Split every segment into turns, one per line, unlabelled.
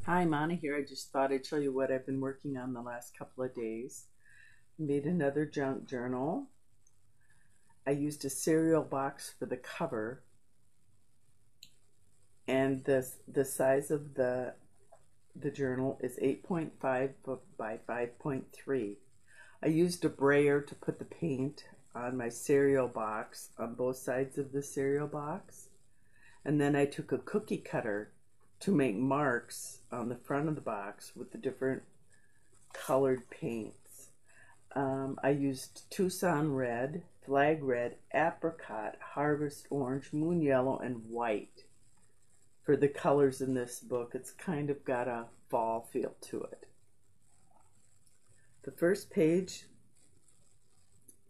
Hi, Mana here. I just thought I'd show you what I've been working on the last couple of days. Made another junk journal. I used a cereal box for the cover, and the size of the journal is 8.5 by 5.3. I used a brayer to put the paint on my cereal box on both sides of the cereal box, and then I took a cookie cutter to make marks on the front of the box with the different colored paints. I used Tucson red, flag red, apricot, harvest orange, moon yellow, and white for the colors in this book. It's kind of got a fall feel to it. The first page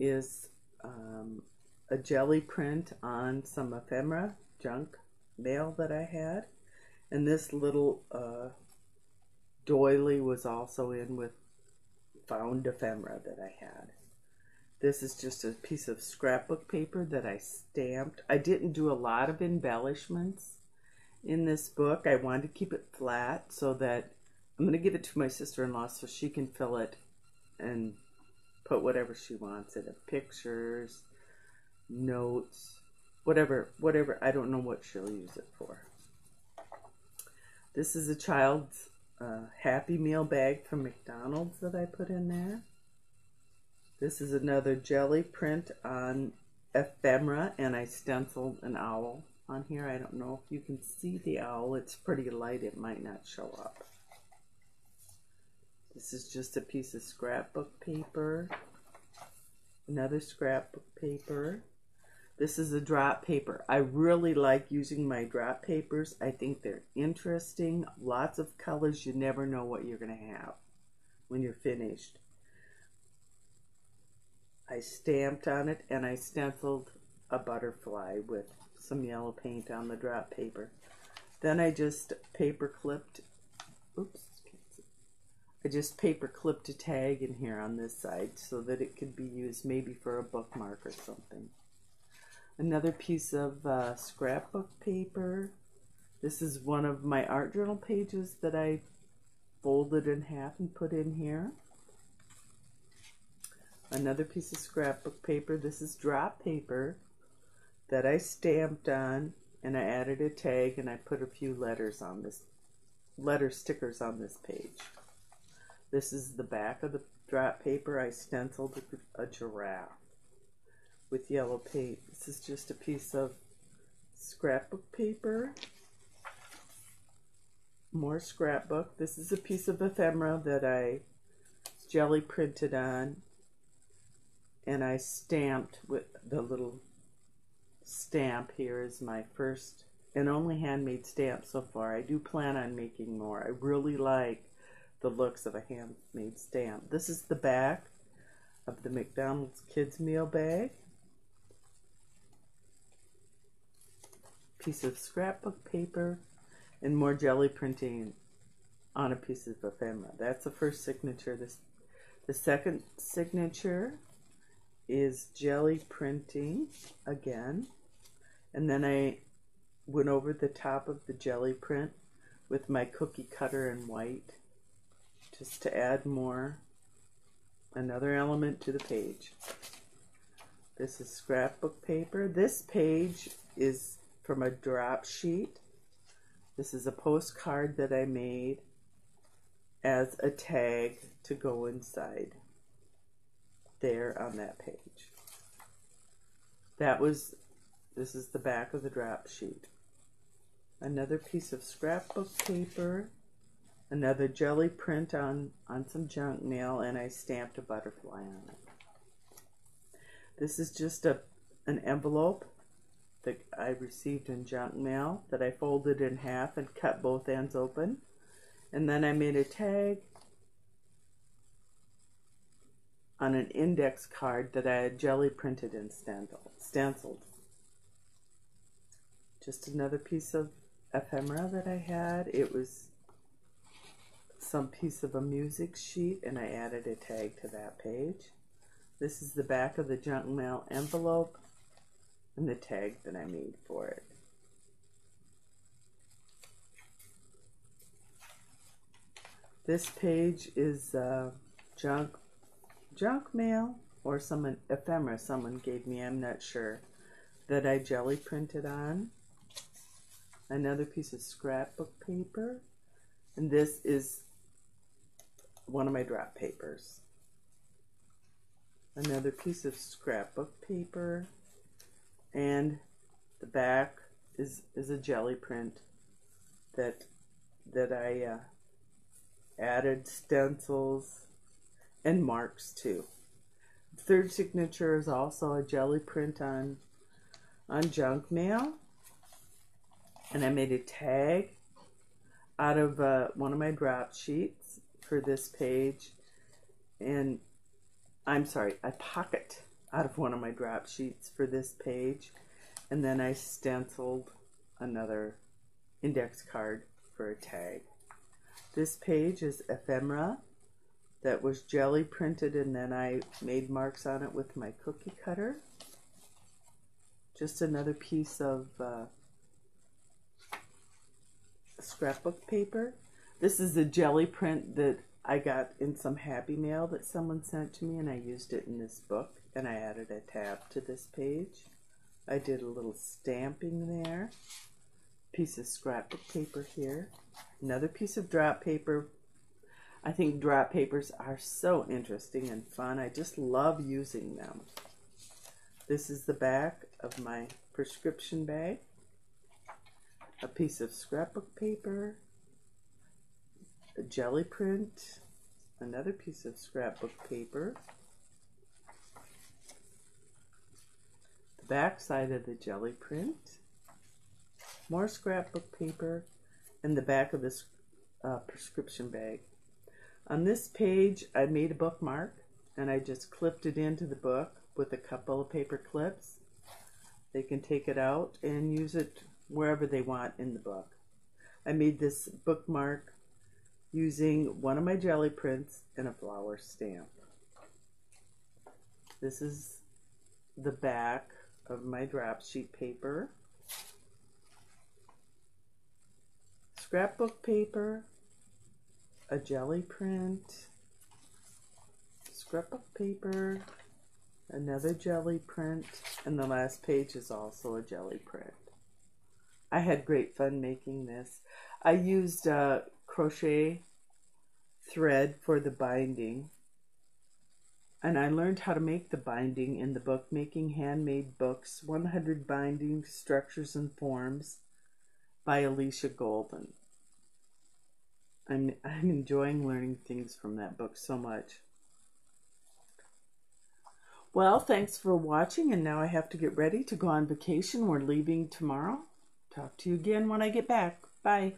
is a jelly print on some ephemera junk mail that I had. And this little doily was also in with found ephemera that I had. This is just a piece of scrapbook paper that I stamped. I didn't do a lot of embellishments in this book. I wanted to keep it flat so that I'm going to give it to my sister-in-law so she can fill it and put whatever she wants in it. Pictures, notes, whatever. I don't know what she'll use it for. This is a child's Happy Meal bag from McDonald's that I put in there. This is another jelly print on ephemera, and I stenciled an owl on here. I don't know if you can see the owl. It's pretty light. It might not show up. This is just a piece of scrapbook paper. Another scrapbook paper. This is a drop paper. I really like using my drop papers. I think they're interesting. Lots of colors. You never know what you're going to have when you're finished. I stamped on it and I stenciled a butterfly with some yellow paint on the drop paper. Then I just paper clipped, I just paper clipped a tag in here on this side so that it could be used maybe for a bookmark or something. Another piece of scrapbook paper. This is one of my art journal pages that I folded in half and put in here. Another piece of scrapbook paper. This is drop paper that I stamped on, and I added a tag and I put a few letters on this, letter stickers on this page. This is the back of the drop paper. I stenciled a giraffe with yellow paint. This is just a piece of scrapbook paper. More scrapbook. This is a piece of ephemera that I jelly printed on, and I stamped with the little stamp. Here is my first and only handmade stamp so far. I do plan on making more. I really like the looks of a handmade stamp. This is the back of the McDonald's kids meal bag. Piece of scrapbook paper and more jelly printing on a piece of ephemera. That's the first signature. The second signature is jelly printing again, and then I went over the top of the jelly print with my cookie cutter in white just to add more, another element to the page. This is scrapbook paper. This page is from a drop sheet. This is a postcard that I made as a tag to go inside there on that page. This is the back of the drop sheet. Another piece of scrapbook paper, another jelly print on some junk mail, and I stamped a butterfly on it. This is just an envelope that I received in junk mail that I folded in half and cut both ends open. And then I made a tag on an index card that I had jelly printed and stenciled. Just another piece of ephemera that I had. It was some piece of a music sheet, and I added a tag to that page. This is the back of the junk mail envelope and the tag that I made for it. This page is junk mail or some ephemera someone gave me, I'm not sure, that I jelly printed on. Another piece of scrapbook paper, and this is one of my drop papers. Another piece of scrapbook paper, and the back is a jelly print that I added stencils and marks to. The third signature is also a jelly print on junk mail, and I made a tag out of one of my drop sheets for this page, and I'm sorry, a pocket out of one of my drop sheets for this page, and then I stenciled another index card for a tag. This page is ephemera that was jelly printed, and then I made marks on it with my cookie cutter. Just another piece of scrapbook paper. This is a jelly print that I got in some Happy Mail that someone sent to me, and I used it in this book, and I added a tab to this page. I did a little stamping there. Piece of scrapbook paper here. Another piece of drop paper. I think drop papers are so interesting and fun. I just love using them. This is the back of my prescription bag. A piece of scrapbook paper. A jelly print. Another piece of scrapbook paper. The back side of the jelly print. More scrapbook paper. And the back of this prescription bag. On this page, I made a bookmark, and I just clipped it into the book with a couple of paper clips. They can take it out and use it wherever they want in the book. I made this bookmark using one of my jelly prints and a flower stamp. This is the back of my drop sheet paper. Scrapbook paper, a jelly print, scrapbook paper, another jelly print, and the last page is also a jelly print. I had great fun making this. I used crochet thread for the binding, and I learned how to make the binding in the book, Making Handmade Books, 100 Binding Structures and Forms by Alicia Golden. I'm enjoying learning things from that book so much. Well, thanks for watching, and now I have to get ready to go on vacation. We're leaving tomorrow. Talk to you again when I get back. Bye.